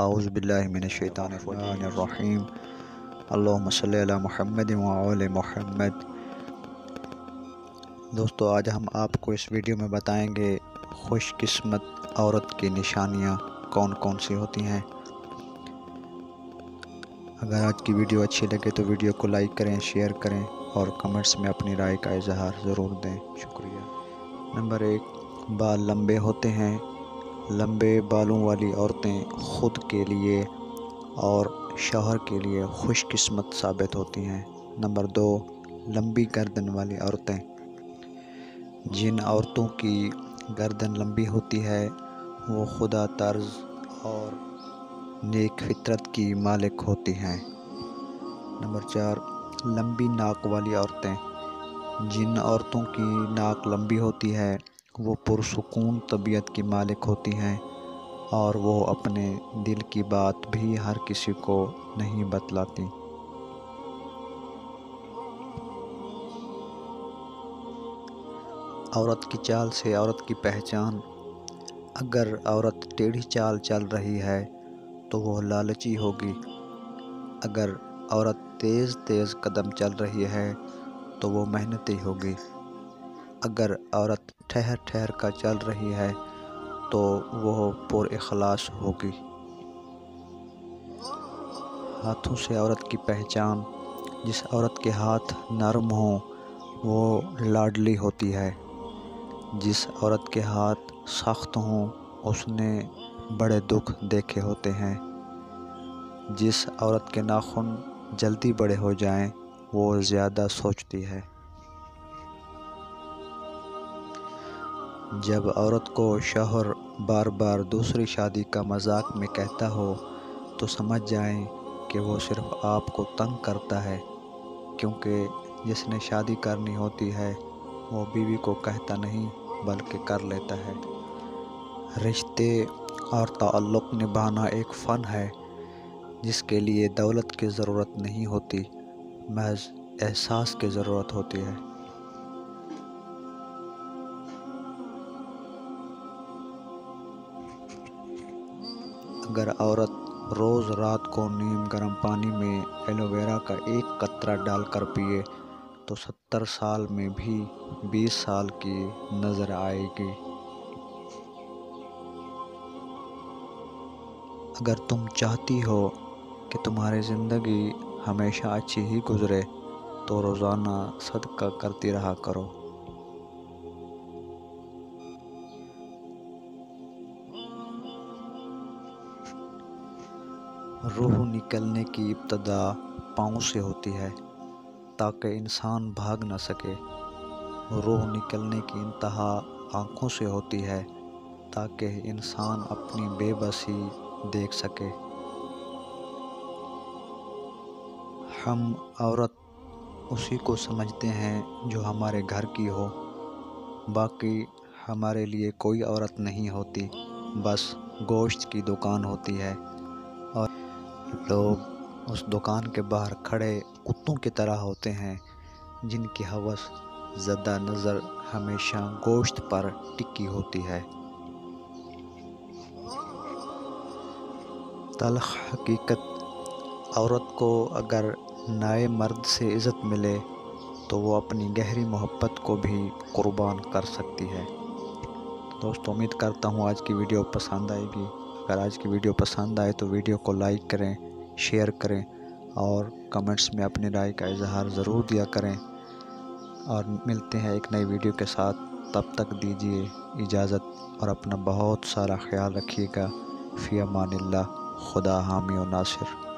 اعوذ باللہ من الشیطان الرجیم اللہم صلی علی محمد وعلی محمد۔ دوستو، آج ہم آپ کو اس ویڈیو میں بتائیں گے خوش قسمت عورت کی نشانیاں کون کون سی ہوتی ہیں۔ اگر آج کی ویڈیو اچھی لگے تو ویڈیو کو لائک کریں، شیئر کریں اور کمنٹس میں اپنی رائے کا اظہار ضرور دیں، شکریہ۔ نمبر 1، بال لمبے ہوتے ہیں۔ لمبے بالوں والی عورتیں خود کے لیے اور شوہر کے لیے خوش قسمت ثابت ہوتی ہیں۔ نمبر 2، لمبی گردن والی عورتیں۔ جن عورتوں کی گردن لمبی ہوتی ہے وہ خدا طرز اور نیک فطرت کی مالک ہوتی ہیں۔ نمبر 4، لمبی ناک والی عورتیں۔ جن عورتوں کی ناک لمبی ہوتی ہے وہ پرسکون طبیعت کی مالک ہوتی ہیں اور وہ اپنے دل کی بات بھی ہر کسی کو نہیں بتلاتی۔ عورت کی چال سے عورت کی پہچان۔ اگر عورت ٹیڑھی چال چل رہی ہے تو وہ لالچی ہوگی۔ اگر عورت تیز تیز قدم چل رہی ہے تو وہ محنتی ہوگی۔ اگر عورت ٹھہر ٹھہر کر چل رہی ہے تو وہ پر اخلاص ہوگی۔ ہاتھوں سے عورت کی پہچان۔ جس عورت کے ہاتھ نرم ہوں وہ لاڈلی ہوتی ہے۔ جس عورت کے ہاتھ سخت ہوں اس نے بڑے دکھ دیکھے ہوتے ہیں۔ جس عورت کے ناخن جلدی بڑے ہو جائیں وہ زیادہ سوچتی ہے۔ جب عورت کو شوہر بار بار دوسری شادی کا مذاق میں کہتا ہو تو سمجھ جائیں کہ وہ صرف آپ کو تنگ کرتا ہے، کیونکہ جس نے شادی کرنی ہوتی ہے وہ بیوی کو کہتا نہیں بلکہ کر لیتا ہے۔ رشتے اور تعلق نبھانا ایک فن ہے جس کے لیے دولت کی ضرورت نہیں ہوتی، محض احساس کی ضرورت ہوتی ہے۔ اگر عورت روز رات کو نیم گرم پانی میں ایلو ویرا کا ایک قطرہ ڈال کر پیے تو 70 سال میں بھی 20 سال کی نظر آئے گی۔ اگر تم چاہتی ہو کہ تمہاری زندگی ہمیشہ اچھی ہی گزرے تو روزانہ صدقہ کرتی رہا کرو۔ روح نکلنے کی ابتدا پاؤں سے ہوتی ہے تاکہ انسان بھاگ نہ سکے۔ روح نکلنے کی انتہا آنکھوں سے ہوتی ہے تاکہ انسان اپنی بے بسی دیکھ سکے۔ ہم عورت اسی کو سمجھتے ہیں جو ہمارے گھر کی ہو، باقی ہمارے لیے کوئی عورت نہیں ہوتی، بس گوشت کی دکان ہوتی ہے اور لوگ اس دکان کے باہر کھڑے کتوں کی طرح ہوتے ہیں جن کی ہوس زدہ نظر ہمیشہ گوشت پر ٹکی ہوتی ہے۔ تلخ حقیقت، عورت کو اگر نئے مرد سے عزت ملے تو وہ اپنی گہری محبت کو بھی قربان کر سکتی ہے۔ دوستو، امید کرتا ہوں آج کی ویڈیو پسند آئے گی۔ اگر آج کی ویڈیو پسند آئے تو ویڈیو کو لائک کریں، شیئر کریں اور کمنٹس میں اپنی رائے کا اظہار ضرور دیا کریں، اور ملتے ہیں ایک نئی ویڈیو کے ساتھ۔ تب تک دیجیے اجازت اور اپنا بہت سارا خیال رکھیے گا۔ فی امان اللہ، خدا حامی و ناصر۔